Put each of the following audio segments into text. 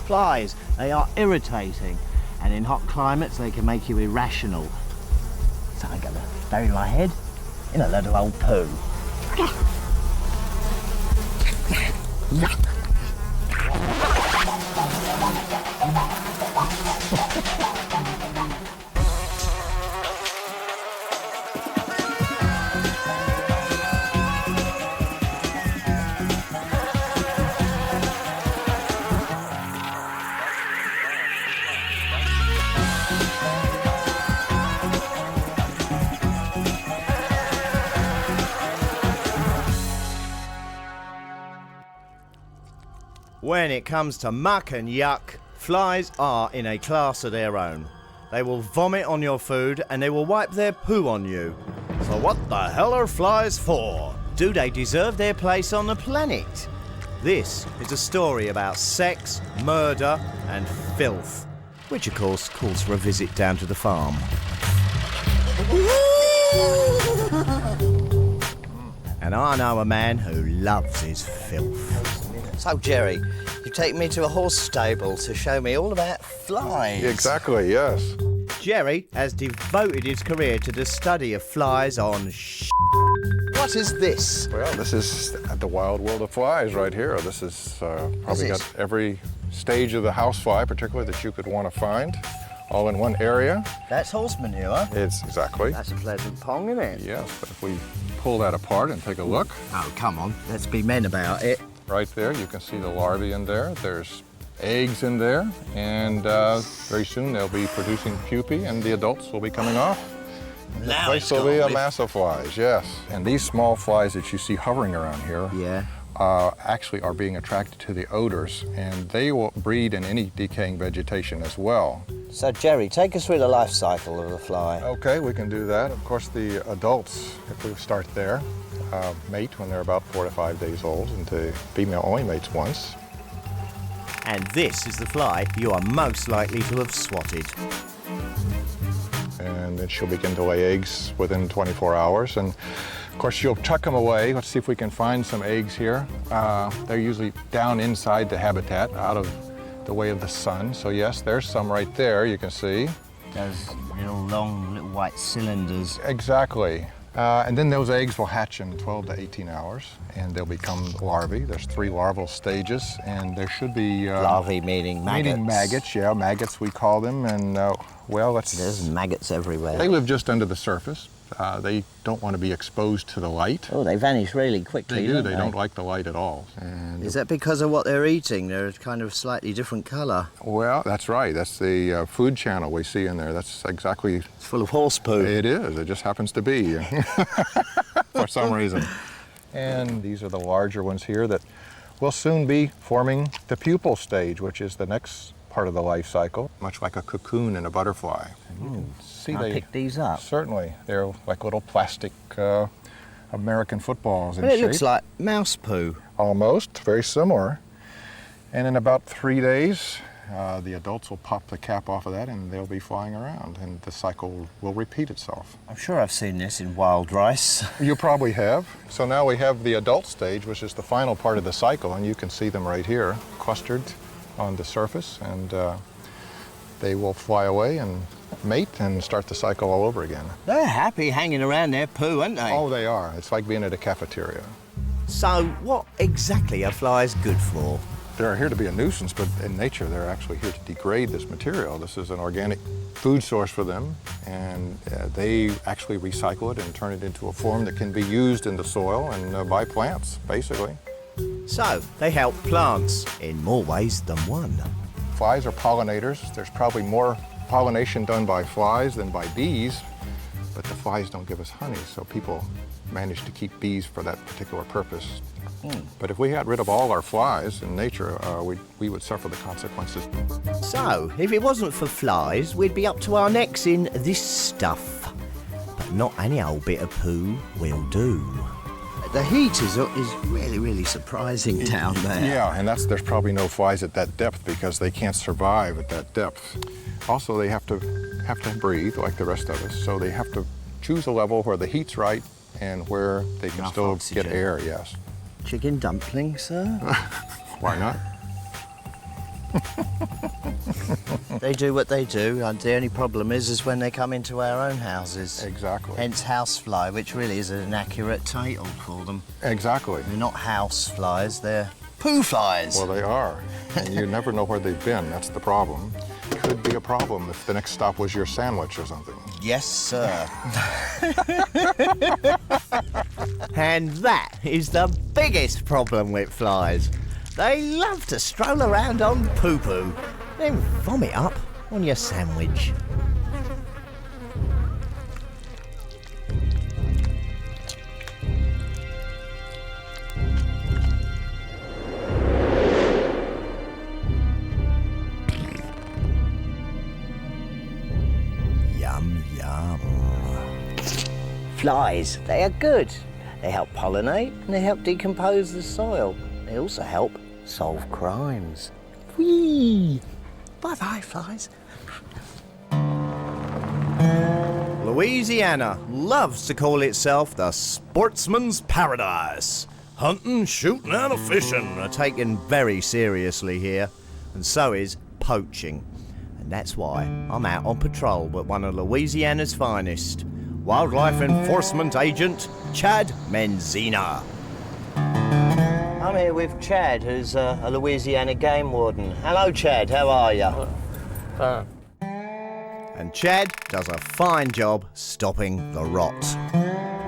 Flies, they are irritating, and in hot climates they can make you irrational. So I'm gonna bury my head in a load of old poo. When it comes to muck and yuck, flies are in a class of their own. They will vomit on your food and they will wipe their poo on you. So what the hell are flies for? Do they deserve their place on the planet? This is a story about sex, murder and filth, which of course calls for a visit down to the farm. And I know a man who loves his filth. So, Jerry, you've taken me to a horse stable to show me all about flies. Exactly, yes. Jerry has devoted his career to the study of flies on What is this? Well, this is the wild world of flies right here. This is probably got every stage of the housefly, particularly that you could want to find, all in one area. That's horse manure. It's exactly. That's a pleasant pong, isn't it? Yes, but if we pull that apart and take a look. Oh, come on. Let's be men about it. Right there, you can see the larvae in there. There's eggs in there, and very soon they'll be producing pupae, and the adults will be coming off. The place will be a mass of flies, yes. And these small flies that you see hovering around here actually are being attracted to the odors, and they will breed in any decaying vegetation as well. So, Jerry, take us through the life cycle of the fly. Okay, we can do that. Of course, the adults, if we start there, mate when they're about 4 to 5 days old, and the female only mates once. And this is the fly you are most likely to have swatted. And then she'll begin to lay eggs within 24 hours. And of course, you'll tuck them away. Let's see if we can find some eggs here. They're usually down inside the habitat, out of the way of the sun. So yes, there's some right there, you can see. Those long little white cylinders. Exactly. And then those eggs will hatch in 12 to 18 hours, and they'll become larvae. There's 3 larval stages, and there should be... larvae meaning maggots. Meaning maggots, yeah, maggots we call them, and well, there's maggots everywhere. They live just under the surface. They don't want to be exposed to the light. Oh, they vanish really quickly, They do. They don't like the light at all. And is that because of what they're eating? They're kind of slightly different colour. Well, that's right. That's the food channel we see in there. That's exactly... It's full of horse poo. It is. It just happens to be for some reason. And these are the larger ones here that will soon be forming the pupal stage, which is the next part of the life cycle, much like a cocoon in a butterfly. And you can see I'll pick these up. Certainly. They're like little plastic American footballs in shape. It looks like mouse poo. Almost, very similar. And in about 3 days, the adults will pop the cap off of that and they'll be flying around, and the cycle will repeat itself. I'm sure I've seen this in wild rice. You probably have. So now we have the adult stage, which is the final part of the cycle, and you can see them right here, clustered on the surface, and they will fly away and mate and start the cycle all over again. They're happy hanging around their poo, aren't they? Oh, they are. It's like being at a cafeteria. So what exactly are flies good for? They're here to be a nuisance, but in nature they're actually here to degrade this material. This is an organic food source for them, and they actually recycle it and turn it into a form that can be used in the soil and by plants, basically. So they help plants in more ways than one. Flies are pollinators. There's probably more pollination done by flies than by bees, but the flies don't give us honey, so people manage to keep bees for that particular purpose. But if we got rid of all our flies in nature, we would suffer the consequences. So, if it wasn't for flies, we'd be up to our necks in this stuff. But not any old bit of poo will do. The heat is really, really surprising down there. Yeah, and there's probably no flies at that depth because they can't survive at that depth. Also, they have to breathe like the rest of us, so they have to choose a level where the heat's right and where they can still oxygen. Get air, yes. Chicken dumplings, sir? Why not? They do what they do, and the only problem is when they come into our own houses. Exactly. Hence housefly, which really is an inaccurate title for them. Exactly. They're not house flies, they're poo flies. Well, they are. And you never know where they've been. That's the problem. Could be a problem if the next stop was your sandwich or something. Yes, sir. And that is the biggest problem with flies. They love to stroll around on poo-poo, then vomit up on your sandwich. Yum, yum. Flies, they are good. They help pollinate and they help decompose the soil. They also help solve crimes. Whee! Bye-bye, flies. Louisiana loves to call itself the sportsman's paradise. Hunting, shooting and fishing are taken very seriously here, and so is poaching. And that's why I'm out on patrol with one of Louisiana's finest, Wildlife Enforcement Agent Chad Menzina. I'm here with Chad, who's a Louisiana game warden. Hello, Chad. How are you? Fine. And Chad does a fine job stopping the rot.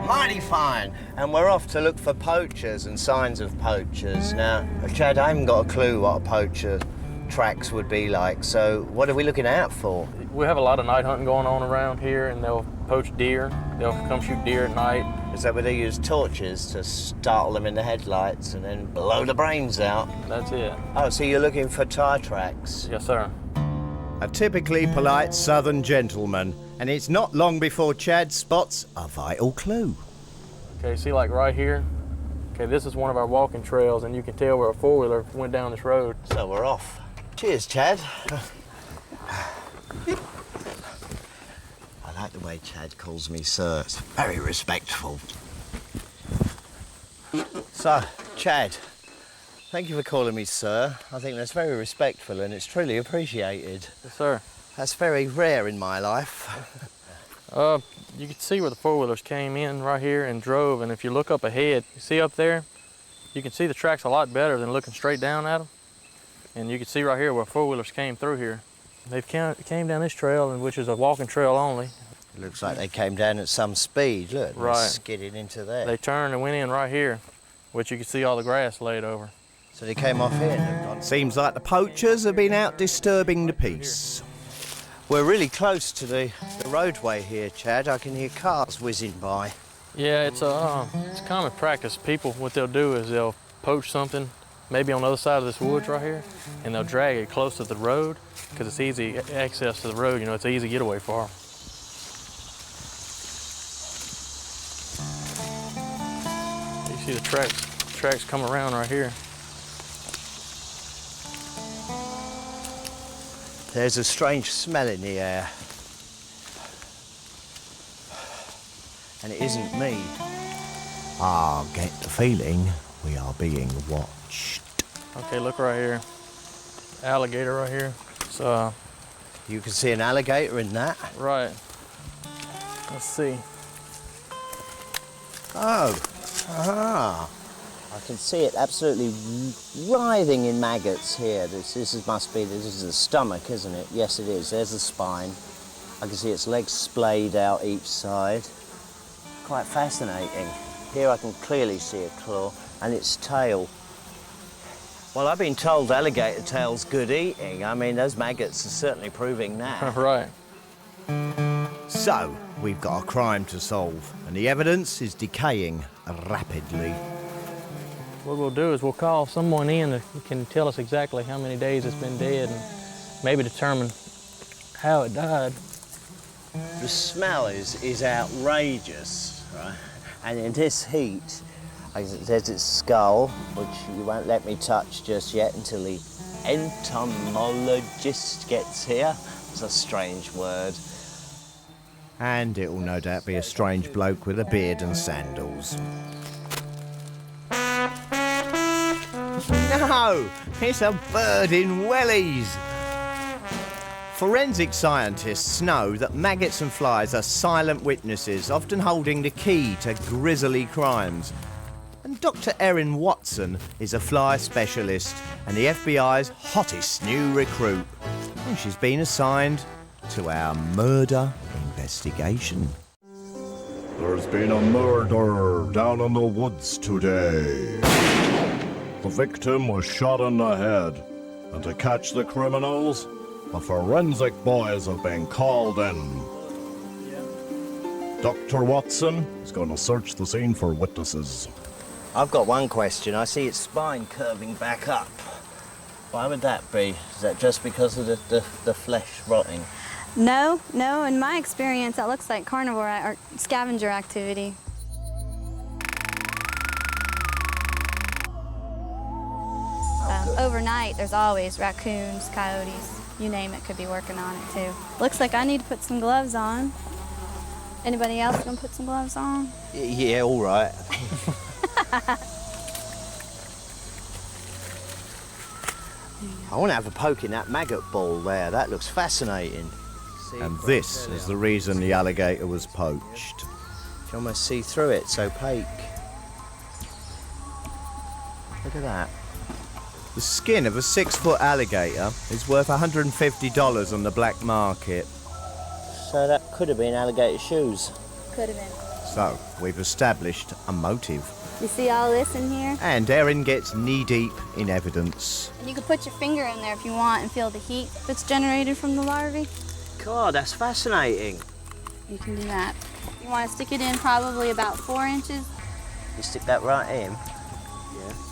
Mighty fine. And we're off to look for poachers and signs of poachers. Now, Chad, I haven't got a clue what a poacher tracks would be like, so what are we looking out for? We have a lot of night hunting going on around here, and they'll poach deer. They'll come shoot deer at night. Is that where they use torches to startle them in the headlights and then blow the brains out? That's it. Oh, so you're looking for tire tracks? Yes, sir. A typically polite southern gentleman, and it's not long before Chad spots a vital clue. Okay, see, like right here? Okay, this is one of our walking trails, and you can tell where a four-wheeler went down this road. So we're off. Cheers, Chad. I like the way Chad calls me sir. It's very respectful. So, Chad, thank you for calling me sir. I think that's very respectful and it's truly appreciated. Yes, sir. That's very rare in my life. You can see where the four-wheelers came in right here and drove, and if you look up ahead, you see up there, you can see the tracks a lot better than looking straight down at them. And you can see right here where four-wheelers came through here. They came down this trail, which is a walking trail only. It looks like they came down at some speed. Look, Right. they're skidding into there. They turned and went in right here, which you can see all the grass laid over. So they came off here and have gone. Seems like the poachers have been out disturbing the peace. We're really close to the roadway here, Chad. I can hear cars whizzing by. Yeah, it's common practice. People, what they'll do is they'll poach something, maybe on the other side of this woods right here, and they'll drag it close to the road because it's easy access to the road. You know, it's an easy getaway for them. You see the tracks come around right here. There's a strange smell in the air. And it isn't me. I get the feeling we are being watched. Okay, look right here. Alligator right here. So, You can see an alligator in that. right. Let's see. Oh, I can see it absolutely writhing in maggots here. This is the stomach, isn't it? Yes, it is. There's the spine. I can see its legs splayed out each side. Quite fascinating. Here I can clearly see a claw and its tail. Well, I've been told alligator tail's good eating. I mean, those maggots are certainly proving that. Right. So, we've got a crime to solve, and the evidence is decaying rapidly. What we'll do is we'll call someone in that can tell us exactly how many days it's been dead and maybe determine how it died. The smell is outrageous, right? And in this heat, there's its skull, which you won't let me touch just yet until the entomologist gets here. It's a strange word. And it will no doubt be a strange bloke with a beard and sandals. No, it's a bird in wellies. Forensic scientists know that maggots and flies are silent witnesses, often holding the key to grisly crimes. And Dr. Erin Watson is a fly specialist and the FBI's hottest new recruit. And she's been assigned to our murder investigation. There's been a murder down in the woods today. The victim was shot in the head, and to catch the criminals, the forensic boys have been called in. Dr. Watson is going to search the scene for witnesses. I've got one question. I see its spine curving back up. Why would that be? Is that just because of the flesh rotting? No, in my experience, that looks like carnivore or scavenger activity. Overnight, there's always raccoons, coyotes, you name it, could be working on it too. Looks like I need to put some gloves on. Anybody else gonna put some gloves on? Yeah, all right. I want to have a poke in that maggot ball there. That looks fascinating. And this is the reason the alligator was poached. You can almost see through it, it's opaque. Look at that. The skin of a 6-foot alligator is worth $150 on the black market. So that could have been alligator shoes. Could have been. So, we've established a motive. You see all this in here? And Erin gets knee-deep in evidence. And you can put your finger in there if you want and feel the heat that's generated from the larvae. God, that's fascinating. You can do that. You want to stick it in probably about 4 inches. You stick that right in?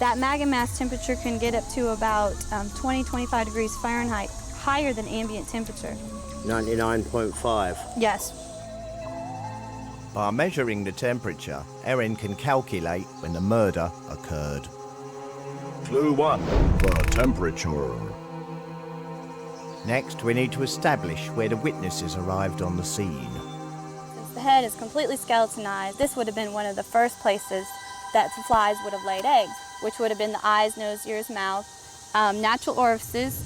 That maggot mass temperature can get up to about 20-25 degrees Fahrenheit, higher than ambient temperature. 99.5. Yes. By measuring the temperature, Erin can calculate when the murder occurred. Clue 1, the temperature. Next, we need to establish where the witnesses arrived on the scene. Since the head is completely skeletonized, this would have been one of the first places that the flies would have laid eggs, which would have been the eyes, nose, ears, mouth, natural orifices.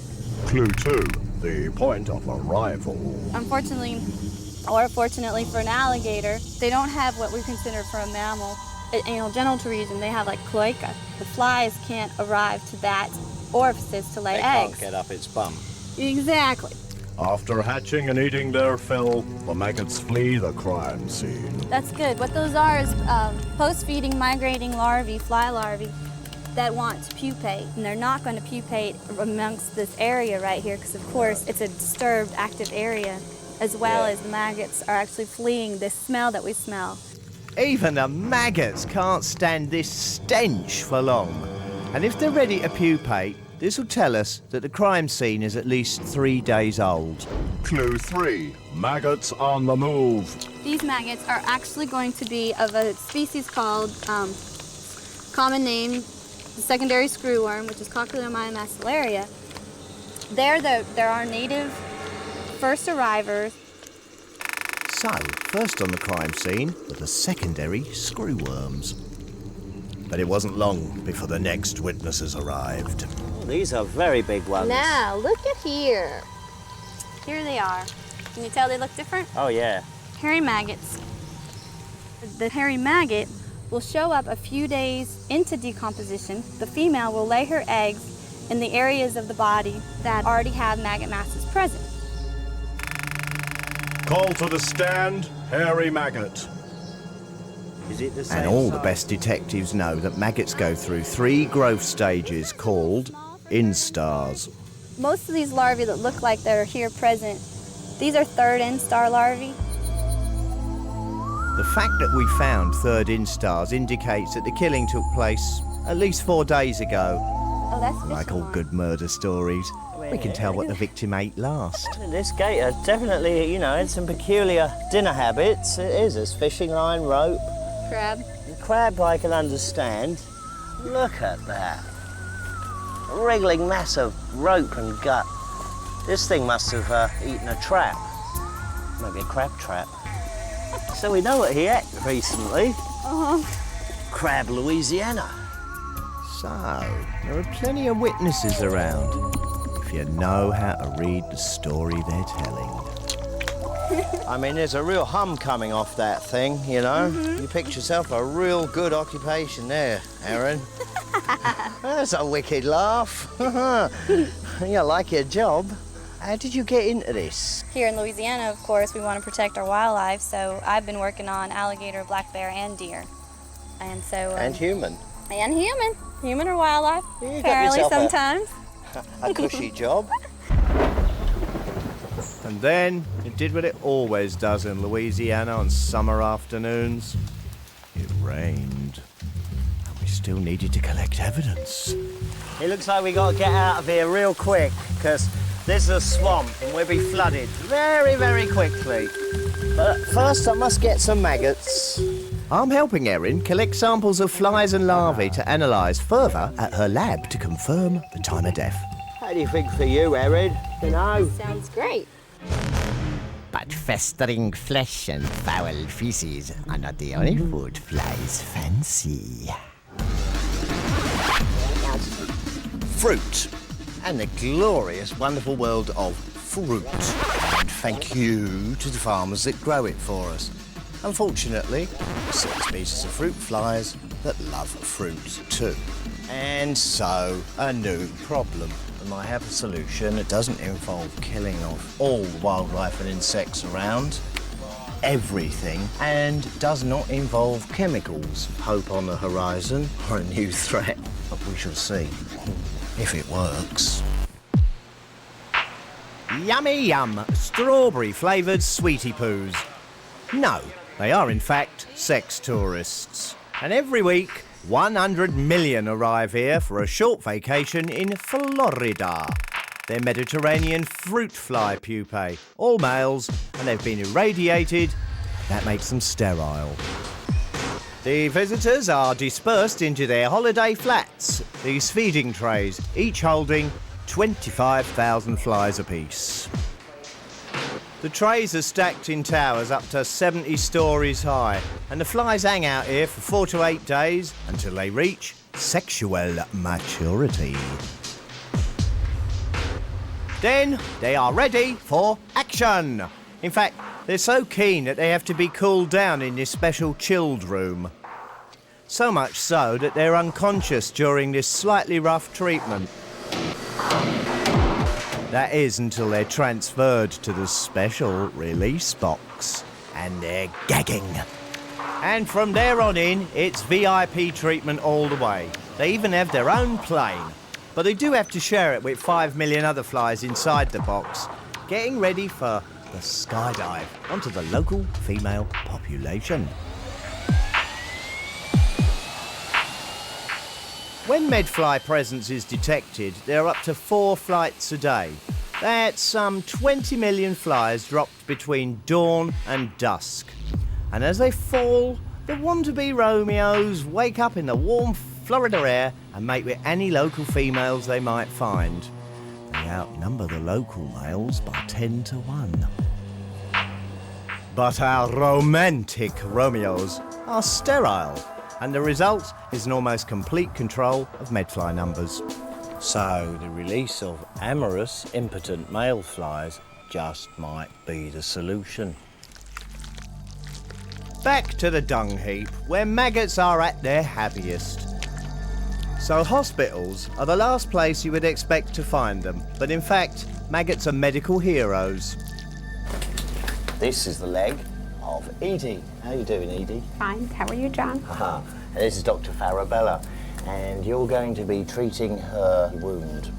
Clue 2, the point of arrival. Unfortunately, or fortunately for an alligator, they don't have what we consider for a mammal an anal genital region. They have like cloaca. The flies can't arrive to that orifices to lay eggs. Can't get up its bum. Exactly. After hatching and eating their fill, the maggots flee the crime scene. That's good. What those are is post-feeding migrating larvae, fly larvae, that want to pupate. And they're not going to pupate amongst this area right here because, of course, it's a disturbed, active area, as well as the maggots are actually fleeing this smell that we smell. Even the maggots can't stand this stench for long. And if they're ready to pupate, this will tell us that the crime scene is at least 3 days old. Clue 3, maggots on the move. These maggots are actually going to be of a species called, common name, the secondary screwworm, which is Cochleomyomacelaria. They're our native first arrivers. So, first on the crime scene were the secondary screwworms. But it wasn't long before the next witnesses arrived. Oh, these are very big ones. Now, look at here. Here they are. Can you tell they look different? Oh, yeah. Hairy maggots. The hairy maggot will show up a few days into decomposition. The female will lay her eggs in the areas of the body that already have maggot masses present. Call to the stand, hairy maggot. Is it the same and all the best detectives know that maggots go through 3 growth stages called instars. Most of these larvae that look like they're here present, these are third instar larvae. The fact that we found third instars indicates that the killing took place at least 4 days ago. Oh, that's Like all good murder stories, we can tell what the victim ate last. This gator definitely, had some peculiar dinner habits. It is, there's fishing line, rope. Crab. The crab I can understand. Look at that. A wriggling mass of rope and gut. This thing must have eaten a trap. Maybe a crab trap. So we know what he ate recently. Crab Louisiana. So, there are plenty of witnesses around, if you know how to read the story they're telling. I mean, there's a real hum coming off that thing, you know? You picked yourself a real good occupation there, Erin. That's a wicked laugh. You like your job. How did you get into this? Here in Louisiana, of course, we want to protect our wildlife, so I've been working on alligator, black bear, and deer. And so... And human. And human. Human or wildlife, You got apparently yourself sometimes. a cushy job. And then it did what it always does in Louisiana on summer afternoons. It rained. And we still needed to collect evidence. It looks like we got to get out of here real quick, because this is a swamp and we'll be flooded very, very quickly. But first I must get some maggots. I'm helping Erin collect samples of flies and larvae to analyse further at her lab to confirm the time of death. How do you think for you, Erin? You know? Sounds great. But festering flesh and foul feces are not the only food flies fancy. Fruit. And the glorious, wonderful world of fruit. And thank you to the farmers that grow it for us. Unfortunately, certain species of fruit flies that love fruit too. And so, a new problem. And I have a solution that doesn't involve killing off all the wildlife and insects around, everything, and does not involve chemicals. Hope on the horizon or a new threat, but we shall see if it works. Yummy yum, strawberry flavoured sweetie poos. No, they are in fact sex tourists. And every week, 100 million arrive here for a short vacation in Florida. They're Mediterranean fruit fly pupae, all males, and they've been irradiated. That makes them sterile. The visitors are dispersed into their holiday flats, these feeding trays, each holding 25,000 flies apiece. The trays are stacked in towers up to 70 stories high, and the flies hang out here for 4 to 8 days until they reach sexual maturity. Then they are ready for action. In fact, they're so keen that they have to be cooled down in this special chilled room. So much so that they're unconscious during this slightly rough treatment. That is until they're transferred to the special release box. And they're gagging. And from there on in, it's VIP treatment all the way. They even have their own plane. But they do have to share it with 5 million other flies inside the box, getting ready for the skydive onto the local female population. When medfly presence is detected, there are up to 4 flights a day. That's some 20 million flies dropped between dawn and dusk. And as they fall, the wannabe Romeos wake up in the warm Florida air and mate with any local females they might find. They outnumber the local males by 10 to 1. But our romantic Romeos are sterile, and the result is an almost complete control of medfly numbers. So the release of amorous, impotent male flies just might be the solution. Back to the dung heap, where maggots are at their happiest. So hospitals are the last place you would expect to find them, but in fact, maggots are medical heroes. This is the leg of Edie. How are you doing, Edie? Fine. How are you, John? Aha. And this is Dr. Farabella, and you're going to be treating her wound.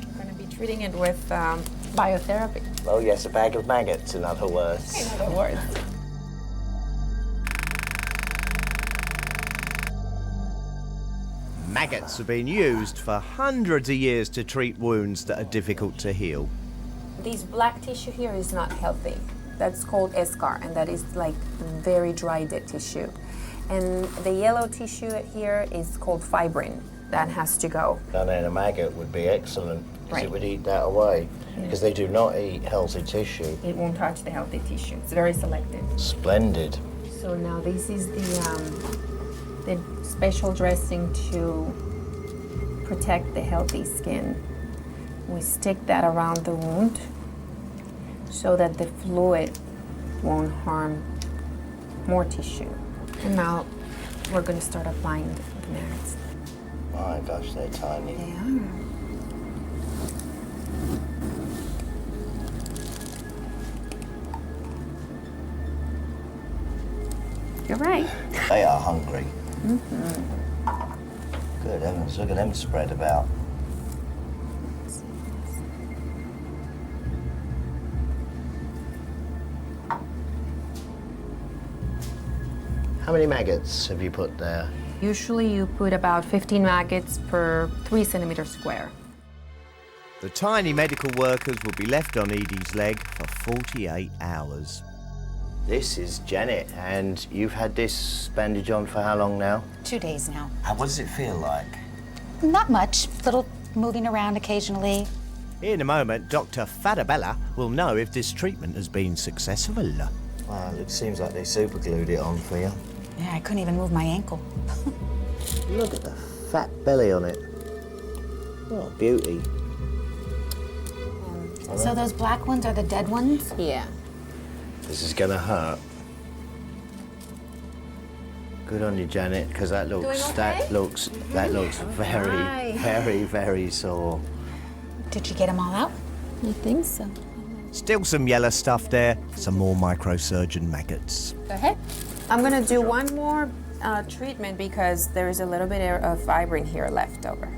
I'm going to be treating it with biotherapy. Oh yes, a bag of maggots, in other words. In other words. Maggots have been used for hundreds of years to treat wounds that are difficult to heal. This black tissue here is not healthy. That's called eschar, and that is like very dry dead tissue. And the yellow tissue here is called fibrin. That has to go. And then a maggot would be excellent, because Right. it would eat that away, because they do not eat healthy tissue. It won't touch the healthy tissue. It's very selective. Splendid. So now this is the special dressing to protect the healthy skin. We stick that around the wound so that the fluid won't harm more tissue. And now we're going to start applying the meds. My gosh, they're tiny. They are. You're right. They are hungry. Good heavens, look at them spread about. How many maggots have you put there? Usually you put about 15 maggots per 3 centimeters square. The tiny medical workers will be left on Edie's leg for 48 hours. This is Janet, and you've had this bandage on for how long now? 2 days now. What does it feel like? Not much. Little moving around occasionally. In a moment, Dr. Fadabella will know if this treatment has been successful. Well, it seems like they super glued it on for you. Yeah, I couldn't even move my ankle. Look at the fat belly on it. What a beauty. So those black ones are the dead ones? Yeah. This is gonna hurt. Good on you, Janet, because that looks very sore. Did you get them all out? I think so. Still some yellow stuff there, some more microsurgeon maggots. Go ahead. I'm gonna do one more treatment because there is a little bit of fibrin here left over.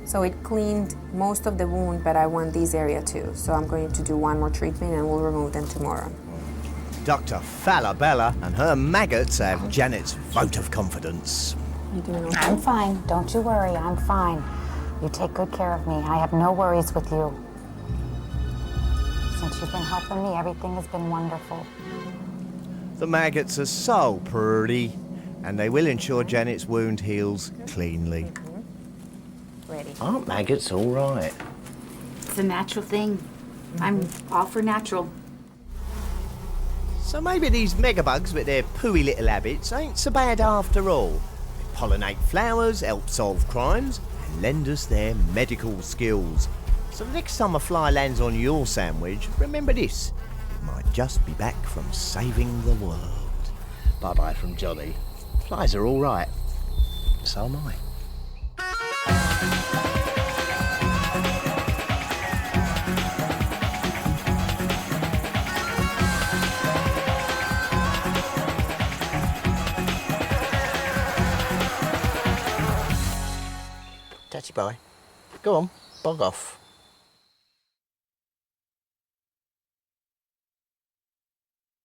So it cleaned most of the wound, but I want this area too. So I'm going to do one more treatment and we'll remove them tomorrow. Dr. Falabella and her maggots have Janet's vote of confidence. You doing okay? I'm fine. Don't you worry. I'm fine. You take good care of me. I have no worries with you. Since you've been helping me, everything has been wonderful. The maggots are so pretty, and they will ensure Janet's wound heals cleanly. Ready. Aren't maggots all right? It's a natural thing. I'm all for natural. So maybe these megabugs with their pooey little habits ain't so bad after all. They pollinate flowers, help solve crimes, and lend us their medical skills. So the next time a fly lands on your sandwich, remember this. It might just be back from saving the world. Bye-bye from Johnny. Flies are all right. So am I. Touchy boy. Go on, bog off.